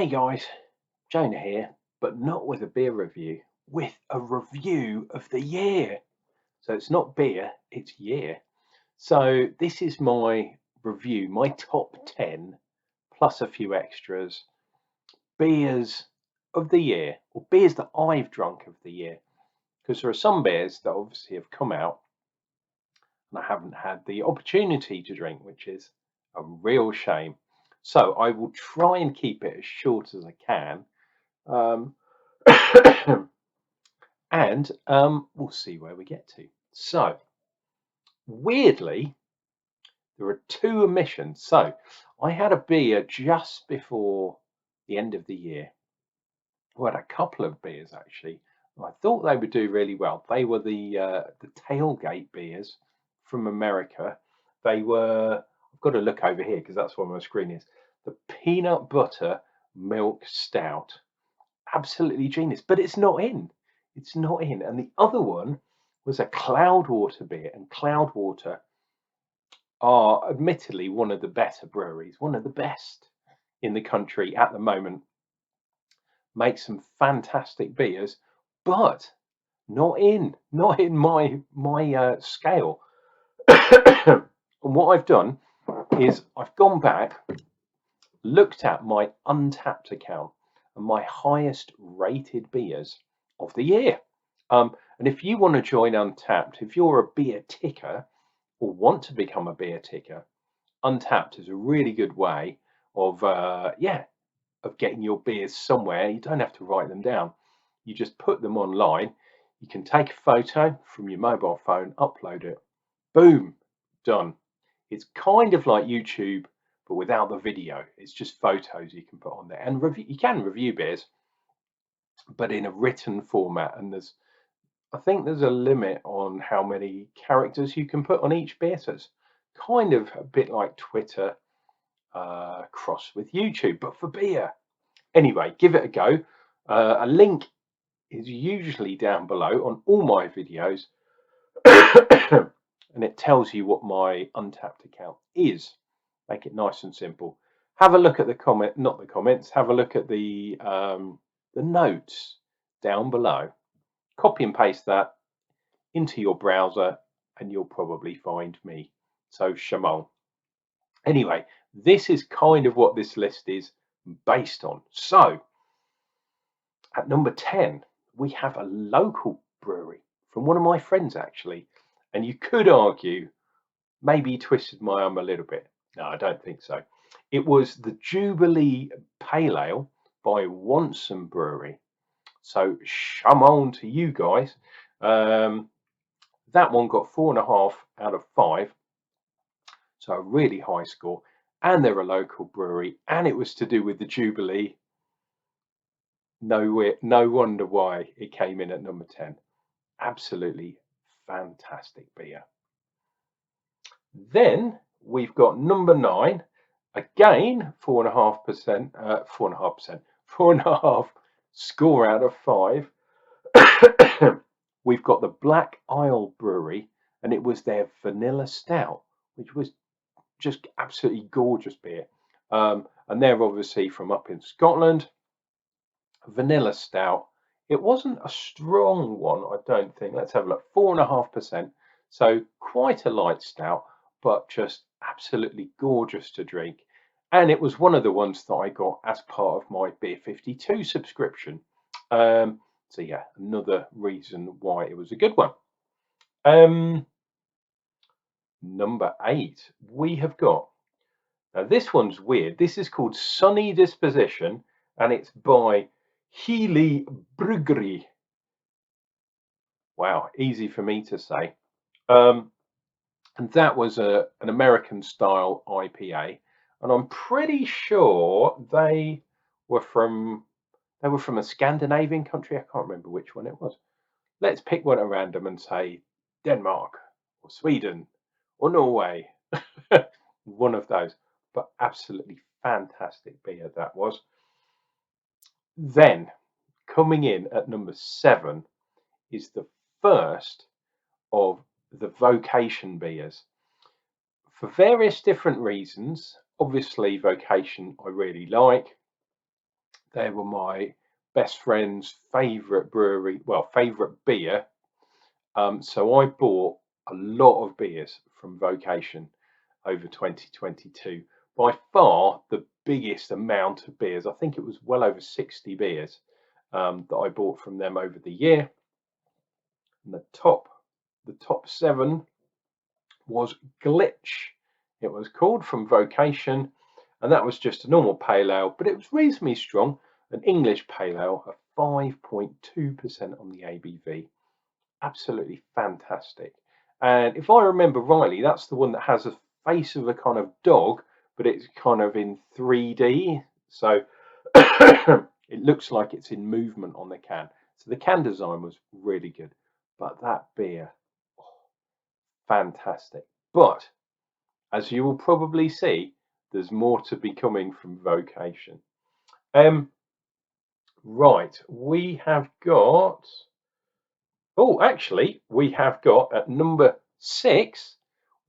Hey guys, Jonah here, but not with a beer review, with a review of the year. So it's not beer, it's year. So this is my review, my top 10 plus a few extras, beers of the year, or beers that I've drunk of the year. Because there are some beers that obviously have come out and I haven't had the opportunity to drink, which is a real shame. So I will try and keep it as short as I can. Um, and we'll see where we get to. So, weirdly, there are two omissions. So, I had a beer just before the end of the year. I had a couple of beers actually. I thought they would do really well. They were the tailgate beers from America. They were. I've got to look over here because that's where my screen is. The peanut butter milk stout. Absolutely genius, but it's not in. It's not in. And the other one was a Cloudwater beer, and Cloudwater are admittedly one of the better breweries, one of the best in the country at the moment. Make some fantastic beers, but not in my scale. And what I've done is I've gone back, looked at my Untapped account and my highest rated beers of the year. And if you want to join Untapped, if you're a beer ticker or want to become a beer ticker, Untapped is a really good way of of getting your beers somewhere. You don't have to write them down. You just put them online. You can take a photo from your mobile phone, upload it, boom, done. It's kind of like YouTube, but without the video. It's just photos you can put on there, and you can review beers, but in a written format. And I think there's a limit on how many characters you can put on each beer. So it's kind of a bit like Twitter cross with YouTube, but for beer. Anyway, give it a go. A link is usually down below on all my videos. And it tells you what my Untapped account is. Make it nice and simple. Have a look at not the comments. Have a look at the notes down below. Copy and paste that into your browser, and you'll probably find me. So Shamon. Anyway, this is kind of what this list is based on. So at number 10, we have a local brewery from one of my friends actually, and you could argue maybe he twisted my arm a little bit. No, I don't think so. It was the Jubilee Pale Ale by Wanson Brewery. So, shamon to you guys. That one got 4.5 out of 5. So, a really high score. And they're a local brewery. And it was to do with the Jubilee. No wonder why it came in at number 10. Absolutely fantastic beer. Then we've got number 9, again 4.5%, 4.5%, 4.5 score out of 5. We've got the Black Isle Brewery, and it was their Vanilla Stout, which was just absolutely gorgeous beer. And they're obviously from up in Scotland. Vanilla Stout. It wasn't a strong one, I don't think. Let's have a look. 4.5%. So quite a light stout, but just absolutely gorgeous to drink. And it was one of the ones that I got as part of my Beer 52 subscription. So yeah, another reason why it was a good one. Number 8, we have got, now this one's weird. This is called Sunny Disposition, and it's by Healy Brewery. Wow, easy for me to say. And that was an American style IPA, and I'm pretty sure they were from a Scandinavian country. I can't remember which one it was. Let's pick one at random and say Denmark or Sweden or Norway. One of those, but absolutely fantastic beer that was. Then coming in at number 7 is the first of the Vocation beers. For various different reasons, obviously Vocation I really like. They were my best friend's favourite brewery, well, favourite beer. So I bought a lot of beers from Vocation over 2022. By far the biggest amount of beers. I think it was well over 60 beers that I bought from them over the year. And the top 7 was Glitch. It was called, from Vocation, and that was just a normal pale ale, but it was reasonably strong, an English pale ale of 5.2% on the ABV. Absolutely fantastic. And if I remember rightly, that's the one that has a face of a kind of dog, but it's kind of in 3D. So it looks like it's in movement on the can. So the can design was really good. But that beer, oh, fantastic. But as you will probably see, there's more to be coming from Vocation. Right, we have got. Oh, actually, we have got at number 6,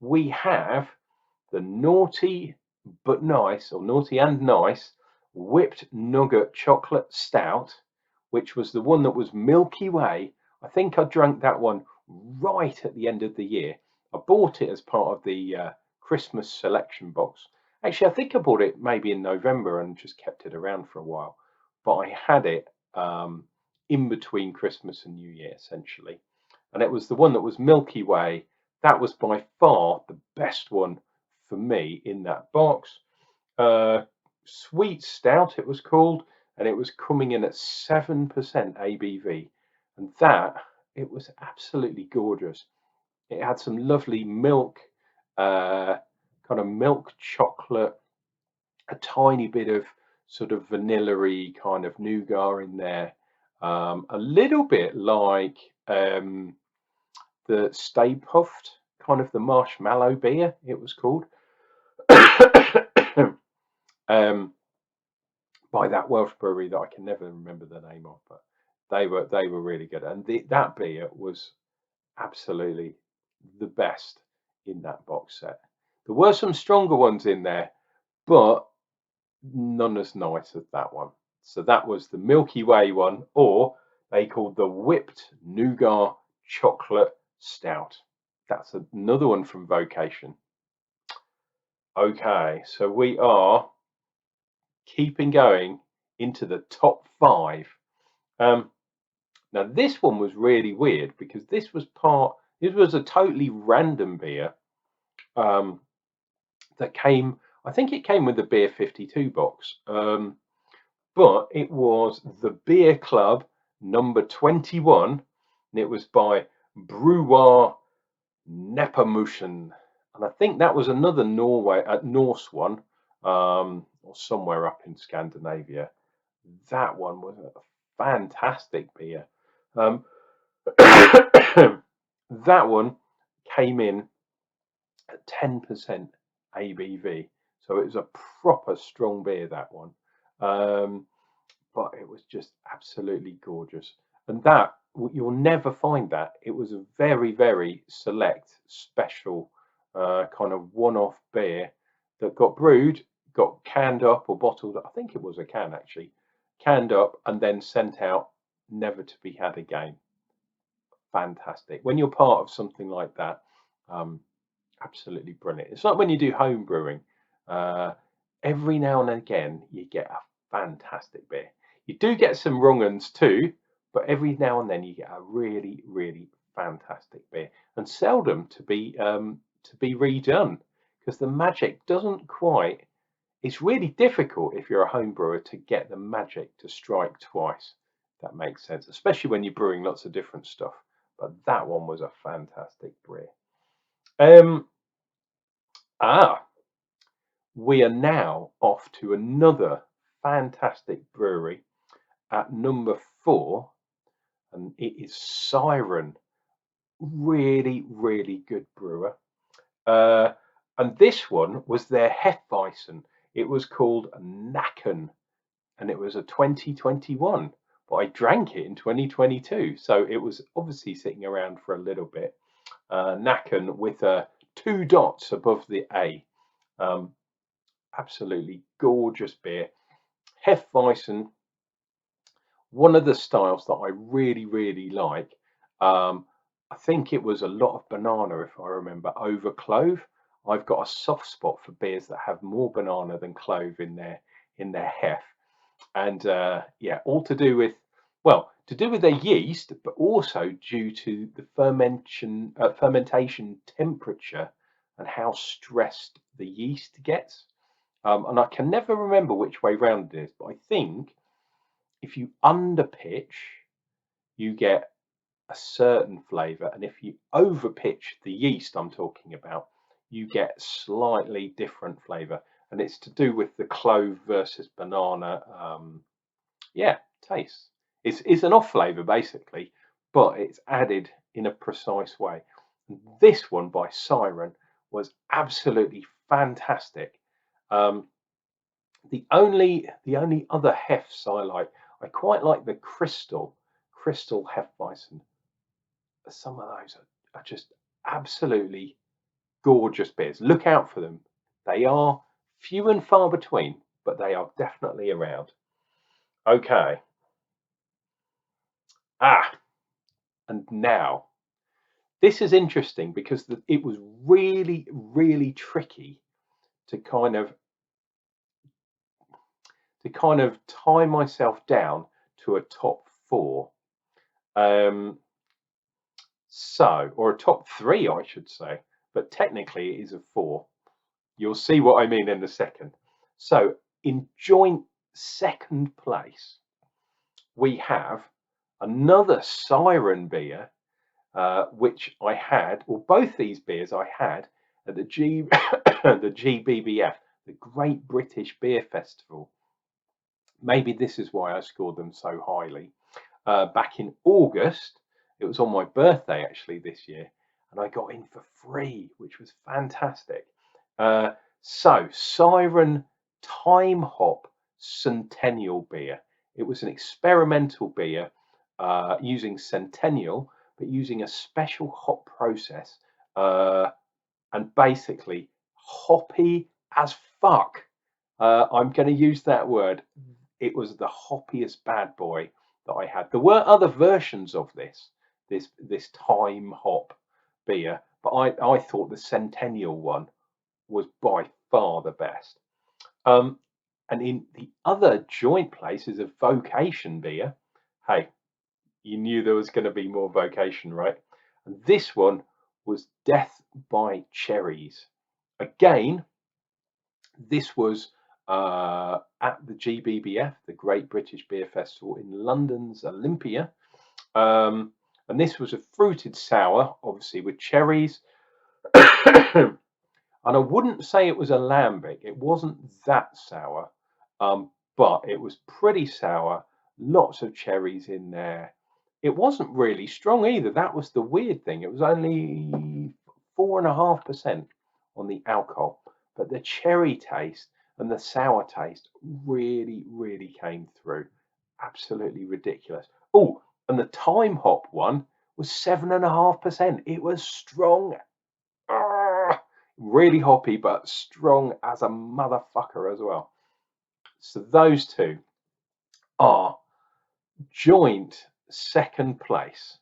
we have the Naughty but Nice, or Naughty and Nice, Whipped Nugget Chocolate Stout, which was the one that was Milky Way. I think I drank that one right at the end of the year. I bought it as part of the Christmas selection box. Actually, I think I bought it maybe in November and just kept it around for a while. But I had it in between Christmas and New Year, essentially. And it was the one that was Milky Way. That was by far the best one for me in that box. Sweet Stout, it was called, and it was coming in at 7% ABV. And that, it was absolutely gorgeous. It had some lovely milk, kind of milk chocolate, a tiny bit of sort of vanilla-y kind of nougat in there, a little bit like the Stay Puffed, kind of the marshmallow beer, it was called, by that Welsh brewery that I can never remember the name of, but they were really good, and that beer was absolutely the best in that box set. There were some stronger ones in there, but none as nice as that one. So that was the Milky Way one, or they called the Whipped Nougat Chocolate Stout. That's another one from Vocation. Okay, so we are keeping going into the top 5. Now this one was really weird because this was a totally random beer that came. I think it came with the Beer 52 box. But it was the Beer Club number 21, and it was by Brewer Nepomucen. And I think that was another Norse one, or somewhere up in Scandinavia. That one was a fantastic beer. That one came in at 10% ABV, so it was a proper strong beer, that one. But it was just absolutely gorgeous, and that you'll never find that. It was a very, very select, special kind of one-off beer that got brewed, got canned up or bottled. I think it was a can, actually, canned up and then sent out, never to be had again. Fantastic. When you're part of something like that, absolutely brilliant. It's like when you do home brewing. Every now and again, you get a fantastic beer. You do get some wrong uns too, but every now and then you get a really, really fantastic beer, and seldom to be redone, because the magic doesn't quite. It's really difficult if you're a home brewer to get the magic to strike twice. That makes sense, especially when you're brewing lots of different stuff. But that one was a fantastic beer. We are now off to another fantastic brewery at number 4, and it is Siren. Really, really good brewer. And this one was their Hefeweizen. It was called Nacken, and it was a 2021. But I drank it in 2022, so it was obviously sitting around for a little bit. Nacken with 2 dots above the A. Absolutely gorgeous beer. Hefeweizen, One of the styles that I really like, I think it was a lot of banana, if I remember, over clove. I've got a soft spot for beers that have more banana than clove in their hef, and yeah, all to do with, well, to do with their yeast, but also due to the fermentation temperature and how stressed the yeast gets. And I can never remember which way round it is, but I think if you underpitch, you get a certain flavour, and if you overpitch the yeast I'm talking about, you get slightly different flavour, and it's to do with the clove versus banana. Yeah, taste. It's an off flavour basically, but it's added in a precise way. This one by Siren was absolutely fantastic. Um, the only other hefts I quite like the crystal Hefeweizen. Some of those are just absolutely gorgeous beers. Look out for them. They are few and far between, but they are definitely around. Okay. Ah, and now this is interesting because it was really tricky to kind of tie myself down to a top four. Um, or a top three, I should say, but technically it is a four. You'll see what I mean in a second. So, in joint second place, we have another Siren beer, which I had, or both these beers I had at the the GBBF, the Great British Beer Festival. Maybe this is why I scored them so highly. Back in August, it was on my birthday actually this year, and I got in for free, which was fantastic. Uh, so, Siren Time Hop Centennial beer. It was an experimental beer using Centennial, but using a special hop process, uh, and basically hoppy as fuck. I'm going to use that word. It was the hoppiest bad boy that I had. There were other versions of this time hop beer, but I thought the Centennial one was by far the best. Um, and in the other joint place is a Vocation beer. Hey, you knew there was going to be more Vocation, right? And this one was Death by Cherries. Again, this was at the GBBF, the Great British Beer Festival in London's Olympia. Um, and this was a fruited sour, obviously with cherries. And I wouldn't say it was a lambic. It wasn't that sour, but it was pretty sour. Lots of cherries in there. It wasn't really strong either. That was the weird thing. It was only 4.5% on the alcohol, but the cherry taste and the sour taste really came through. Absolutely ridiculous. Oh, and the time hop one was 7.5%. It was strong. Really hoppy, but strong as a motherfucker as well. So those two are joint second place.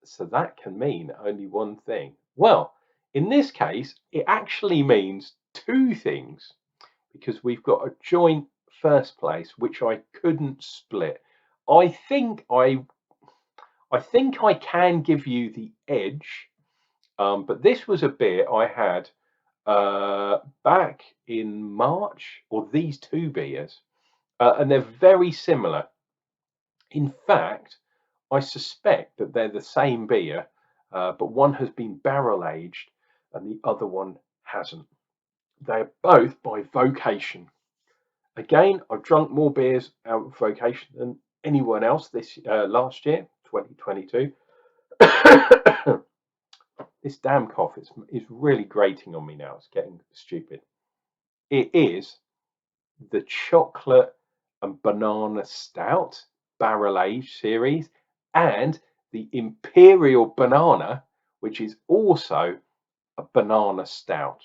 So that can mean only one thing. Well, in this case, it actually means two things, because we've got a joint first place, which I couldn't split. I think I can give you the edge, but this was a beer I had back in March, or these two beers, and they're very similar. In fact, I suspect that they're the same beer, but one has been barrel aged and the other one hasn't. They're both by Vocation. Again, I've drunk more beers out of Vocation than anyone else this last year, 2022. This damn cough is really grating on me now. It's getting stupid. It is the chocolate and banana stout barrel aged series, and the Imperial banana, which is also a banana stout.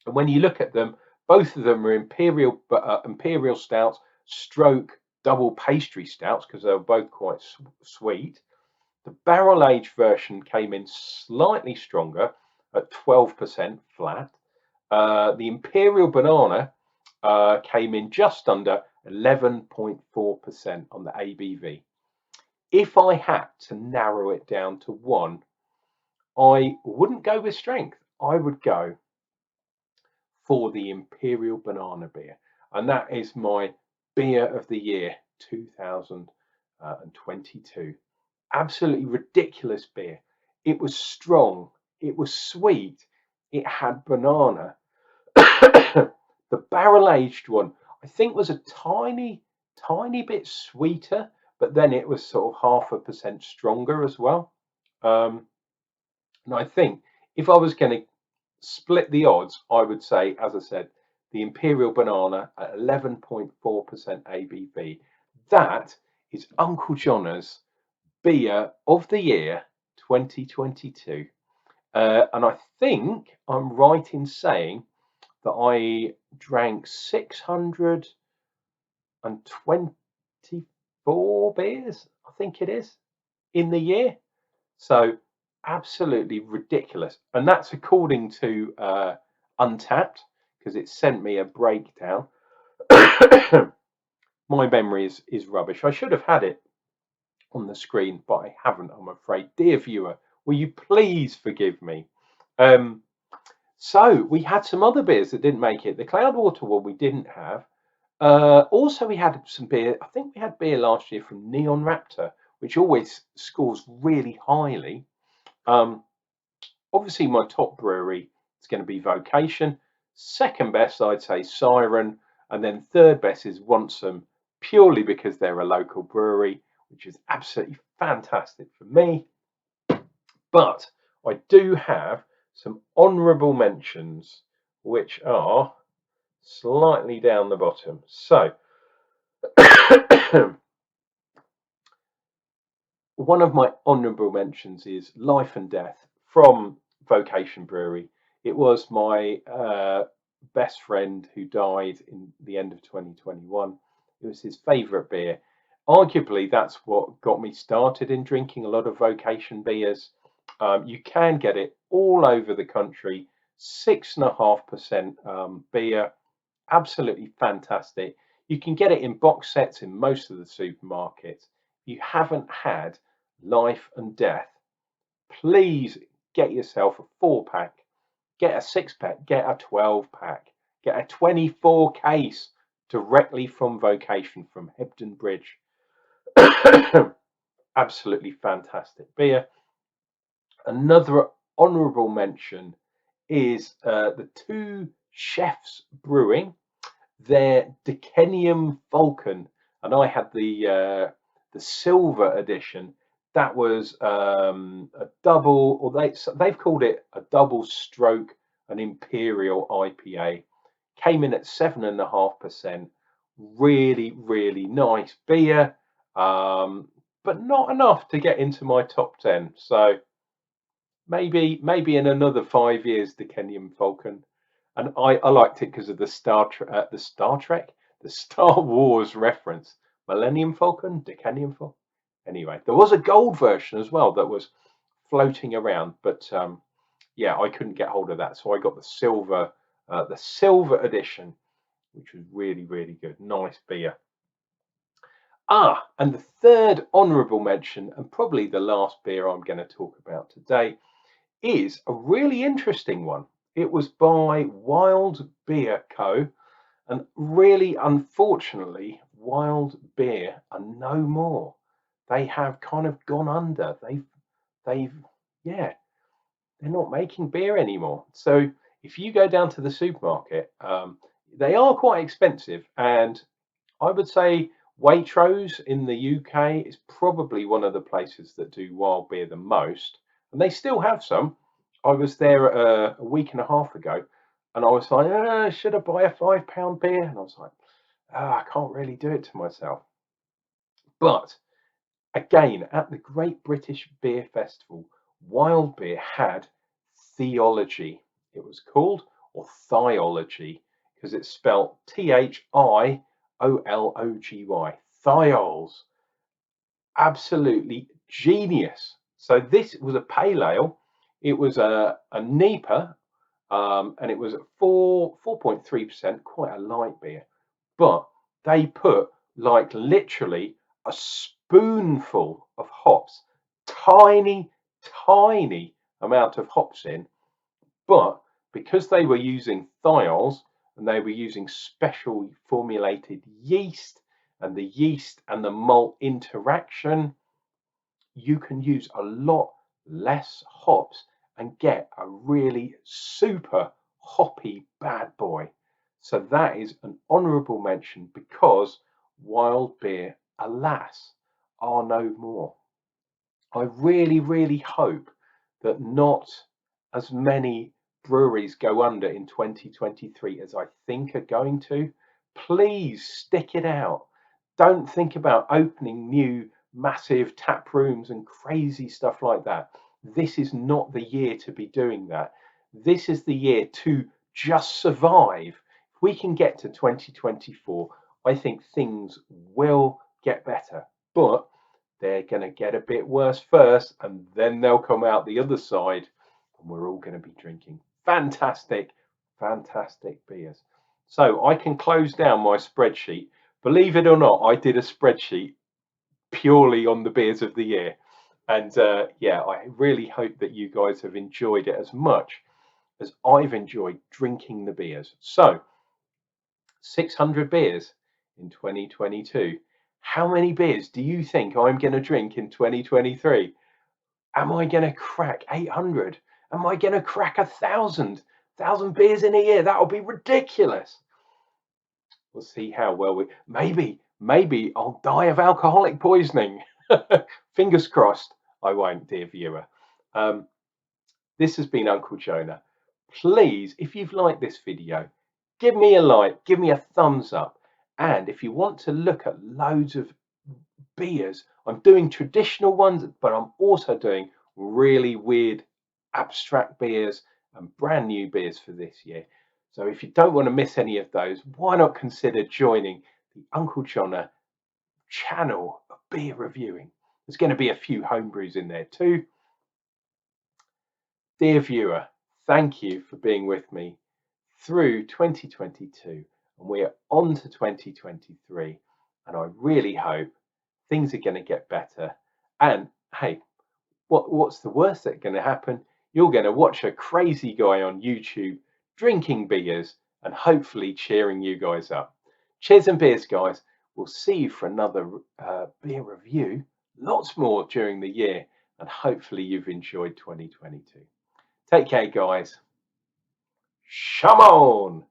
And when you look at them, both of them are Imperial stouts, stroke double pastry stouts because they were both quite sweet. The barrel aged version came in slightly stronger at 12% flat. The Imperial banana came in just under 11.4% on the ABV. If I had to narrow it down to one, I wouldn't go with strength. I would go for the Imperial banana beer, and that is my beer of the year 2022. Absolutely ridiculous beer. It was strong, it was sweet, it had banana. The barrel aged one, I think, was a tiny bit sweeter, but then it was sort of 0.5% stronger as well. And I think if I was going to split the odds, I would say, as I said, the Imperial banana at 11.4% ABV. That is Unclejona's beer of the year 2022. And I think I'm right in saying that I drank 624 beers, I think it is, in the year. So absolutely ridiculous. And that's according to Untapped, because it sent me a breakdown. My memory is rubbish. I should have had it on the screen, but I haven't, I'm afraid. Dear viewer, will you please forgive me? So we had some other beers that didn't make it. The Cloudwater one we didn't have. Also, we had some beer. I think we had beer last year from Neon Raptor, which always scores really highly. Obviously, my top brewery is going to be Vocation. Second best, I'd say Siren. And then third best is Wansome, purely because they're a local brewery, which is absolutely fantastic for me. But I do have some honourable mentions, which are slightly down the bottom. So, one of my honourable mentions is Life and Death from Vocation Brewery. It was my best friend who died in the end of 2021. It was his favourite beer. Arguably, that's what got me started in drinking a lot of Vocation beers. You can get it all over the country, 6.5% beer, absolutely fantastic. You can get it in box sets in most of the supermarkets. If you haven't had Life and Death, please get yourself a 4-pack, get a 6-pack, get a 12-pack, get a 24 case directly from Vocation from Hebden Bridge. Absolutely fantastic beer. Another honourable mention is the Two Chefs Brewing, their Decenium Falcon, and I had the silver edition. That was a double, or they've called it a double stroke, an Imperial IPA. Came in at 7.5%. Really nice beer, but not enough to get into my top 10. So maybe in another 5 years, the Decenium Falcon. And I liked it because of the Star Trek, the Star Wars reference. Millennium Falcon, Decenium Falcon. Anyway, there was a gold version as well that was floating around, but yeah, I couldn't get hold of that, so I got the silver edition, which was really good. Nice beer. And the third honourable mention, and probably the last beer I'm going to talk about today, is a really interesting one. It was by Wild Beer Co. And really, unfortunately, Wild Beer are no more. They have kind of gone under. Yeah, they're not making beer anymore. So if you go down to the supermarket, they are quite expensive. And I would say Waitrose in the UK is probably one of the places that do wild beer the most. And they still have some. I was there a week and a half ago, and I was like, should I buy a £5 beer? And I was like, I can't really do it to myself. But again, at the Great British Beer Festival, Wild Beer had Theology, it was called, or Thiology, because it's spelt Thiology, thiols. Absolutely genius. So this was a pale ale. It was a NEPA, and it was at 4.3%, quite a light beer. But they put like literally a spoonful of hops, tiny, tiny amount of hops in. But because they were using thiols and they were using special formulated yeast, and the yeast and the malt interaction, you can use a lot less hops and get a really super hoppy bad boy. So that is an honourable mention, because wild beer, alas, are no more. I really, really hope that not as many breweries go under in 2023 as I think are going to. Please stick it out. Don't think about opening new massive tap rooms and crazy stuff like that. This is not the year to be doing that. This is the year to just survive. If we can get to 2024, I think things will get better. But they're going to get a bit worse first, and then they'll come out the other side, and we're all going to be drinking fantastic, fantastic beers. So I can close down my spreadsheet. Believe it or not, I did a spreadsheet purely on the beers of the year. And yeah, I really hope that you guys have enjoyed it as much as I've enjoyed drinking the beers. So 600 beers in 2022. How many beers do you think I'm going to drink in 2023? Am I going to crack 800? Am I going to crack 1,000 beers in a year? That would be ridiculous. We'll see how well we. Maybe I'll die of alcoholic poisoning. Fingers crossed. I won't, dear viewer. This has been Unclejona. Please, if you've liked this video, give me a like, give me a thumbs up. And if you want to look at loads of beers, I'm doing traditional ones, but I'm also doing really weird abstract beers and brand new beers for this year. So if you don't want to miss any of those, why not consider joining the Unclejona channel of beer reviewing? There's going to be a few homebrews in there too. Dear viewer, thank you for being with me through 2022, and we are on to 2023, and I really hope things are going to get better. And hey, what's the worst that's going to happen? You're going to watch a crazy guy on YouTube drinking beers and hopefully cheering you guys up. Cheers and beers, guys. We'll see you for another beer review, lots more during the year, and hopefully you've enjoyed 2022. Take care, guys. Come on!